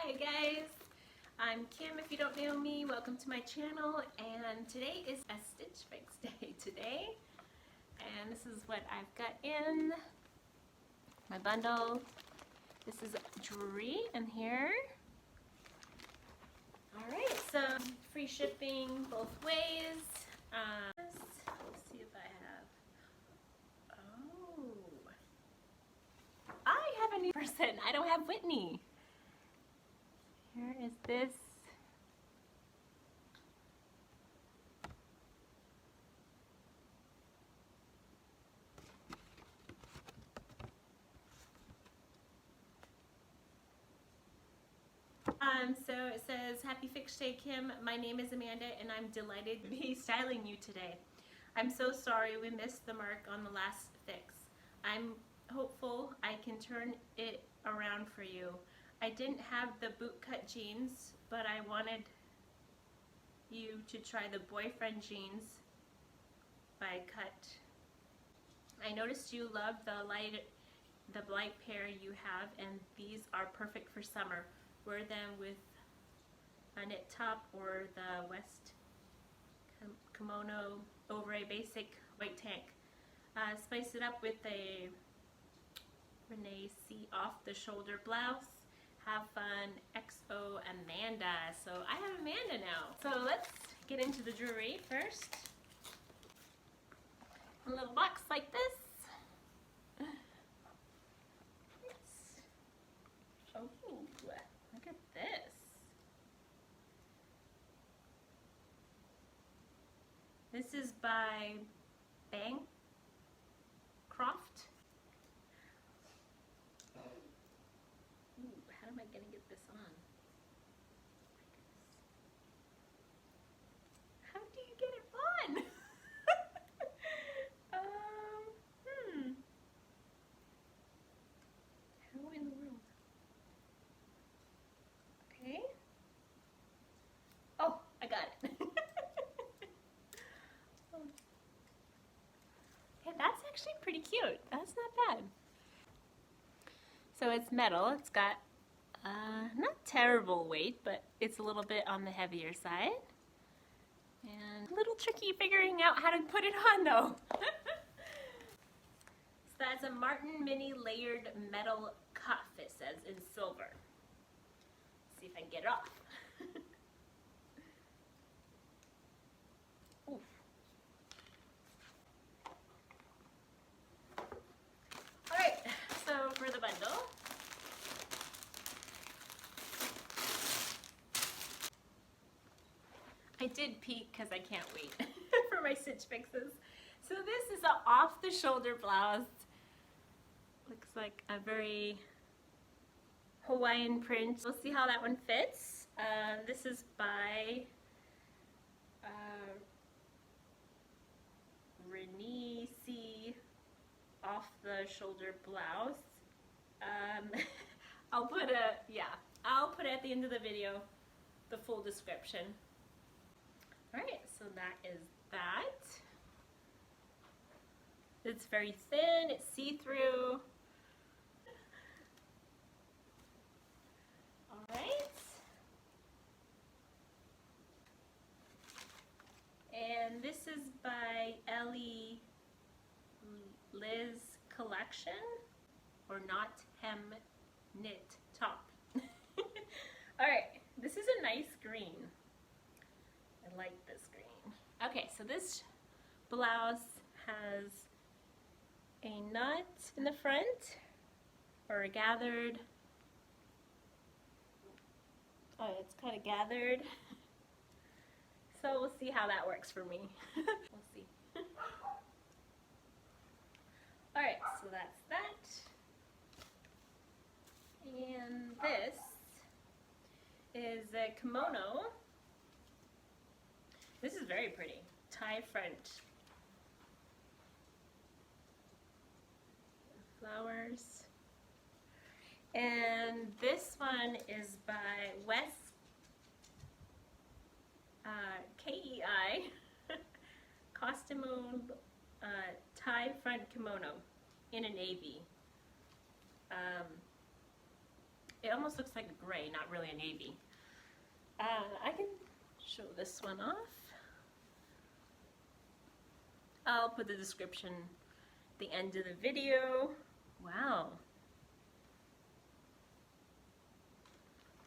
Hi guys, I'm Kim. If you don't know me, welcome to my channel, and today is a Stitch Fix day today, and this is what I've got in my bundle. This is jewelry in here. Alright, so free shipping both ways. Let's see if I have, I have a new person. I don't have Whitney. Here is this. So it says, Happy Fix Day, Kim. My name is Amanda and I'm delighted to be styling you today. I'm so sorry we missed the mark on the last fix. I'm hopeful I can turn it around for you. I didn't have the bootcut jeans, but I wanted you to try the boyfriend jeans by Cut. I noticed you love the light pair you have, and these are perfect for summer. Wear them with a knit top or the West kimono over a basic white tank. Spice it up with a Renee C off the shoulder blouse. Have fun, XO Amanda. So I have Amanda now. So let's get into the jewelry first. A little box like this. Oh, look at this. This is by Croft. Ooh, how am I gonna get this on? How do you get it on? How in the world? Okay. Oh, I got it. Okay, that's actually pretty cute. That's not bad. So it's metal. It's got not terrible weight, but it's a little bit on the heavier side. And a little tricky figuring out how to put it on though. So that's a Martin Mini layered metal cuff, it says, in silver. Let's see if I can get it off. Oof. Alright, so for the bundle, I did peek because I can't wait for my Stitch Fixes. So this is an off-the-shoulder blouse. Looks like a very Hawaiian print. We'll see how that one fits. This is by Renee C off-the-shoulder blouse. I'll put at the end of the video the full description. Alright, so that is that. It's very thin, it's see-through. Alright. And this is by Ellie Liz Collection, or Not Hem Knit Top. Alright, this is a nice green. I like this green. Okay, so this blouse has a knot in the front, or a gathered. Oh, it's kind of gathered. So we'll see how that works for me. We'll see. Alright, so that's that. And this is a kimono. This is very pretty. Tie front. Flowers. And this one is by West KEI Costume tie front kimono in a navy. it almost looks like a gray, not really a navy. I can show this one off. I'll put the description at the end of the video. Wow.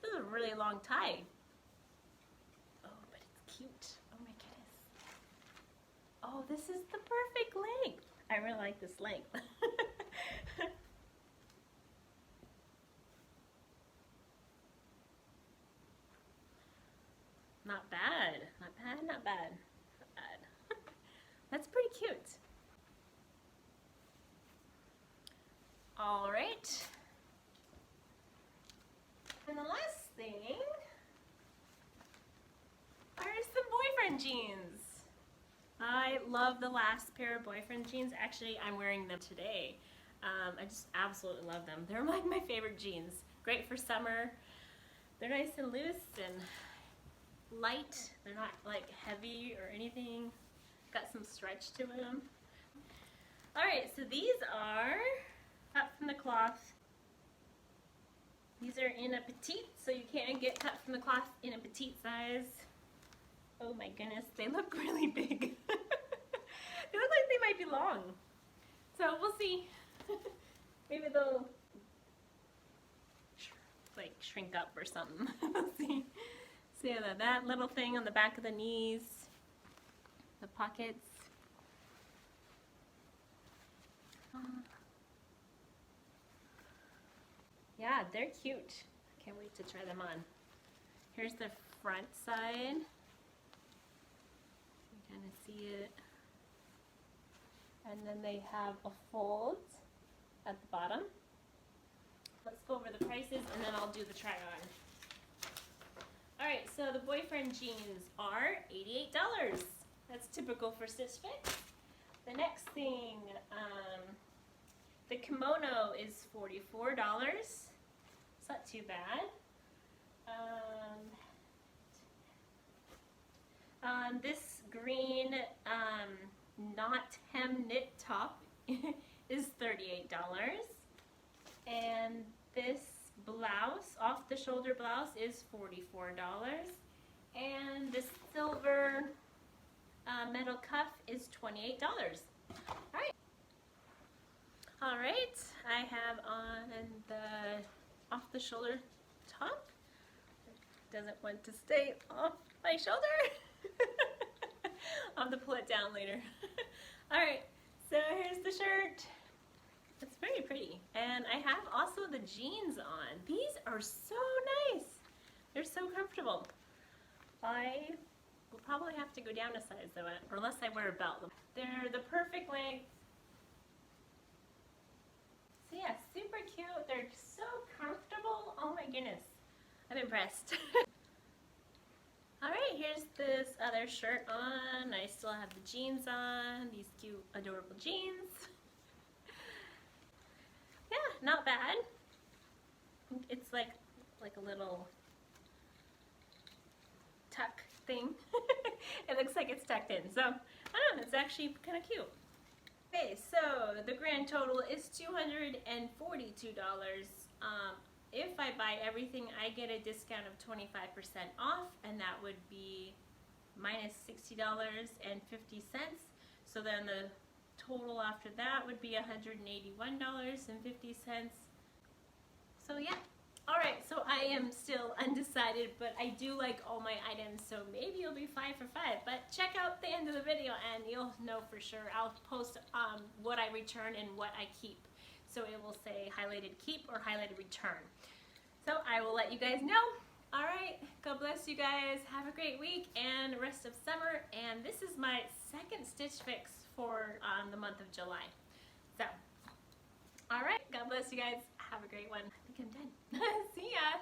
This is a really long tie. Oh, but it's cute. Oh my goodness. Oh, this is the perfect length. I really like this length. Not bad. Not bad, not bad. Not bad. That's pretty cute. All right. And the last thing are some boyfriend jeans. I love the last pair of boyfriend jeans. Actually, I'm wearing them today. I just absolutely love them. They're like my favorite jeans. Great for summer. They're nice and loose and light. They're not like heavy or anything. Got some stretch to them. Alright, so these are cut from the cloth. These are in a petite, so you can get cut from the cloth in a petite size. Oh my goodness, they look really big. They look like they might be long. So we'll see. Maybe they'll like shrink up or something. We'll see. See that little thing on the back of the knees, the pockets. Yeah, they're cute. Can't wait to try them on. Here's the front side. You kind of see it. And then they have a fold at the bottom. Let's go over the prices and then I'll do the try on. Alright, so the boyfriend jeans are $88. That's typical for Stitch Fix. The next thing, the kimono is $44. It's not too bad. This green not hem knit top is $38. And this blouse, off the shoulder blouse, is $44. And this silver metal cuff is $28. Alright, I have on the off the shoulder top. Doesn't want to stay off my shoulder. I'll have to pull it down later. Alright, so here's the shirt. It's very pretty. And I have also the jeans on. These are so nice. They're so comfortable. I will probably have to go down a size though, or unless I wear a belt. They're the perfect length. So yeah, super cute. They're so comfortable. Oh my goodness. I'm impressed. Alright, here's this other shirt on. I still have the jeans on. These cute, adorable jeans. Yeah, not bad. It's like a little tuck thing. It looks like it's tucked in. So, I don't know, it's actually kind of cute. Okay, so the grand total is $242. If I buy everything, I get a discount of 25% off, and that would be minus $60.50. So then the total after that would be $181.50. So yeah. Alright, so I am still undecided, but I do like all my items, so maybe it'll be 5 for 5. But check out the end of the video and you'll know for sure. I'll post what I return and what I keep. So it will say highlighted keep or highlighted return. So I will let you guys know. Alright, God bless you guys. Have a great week and rest of summer. And this is my second Stitch Fix for the month of July. So, alright, God bless you guys. Have a great one. I think I'm done. See ya.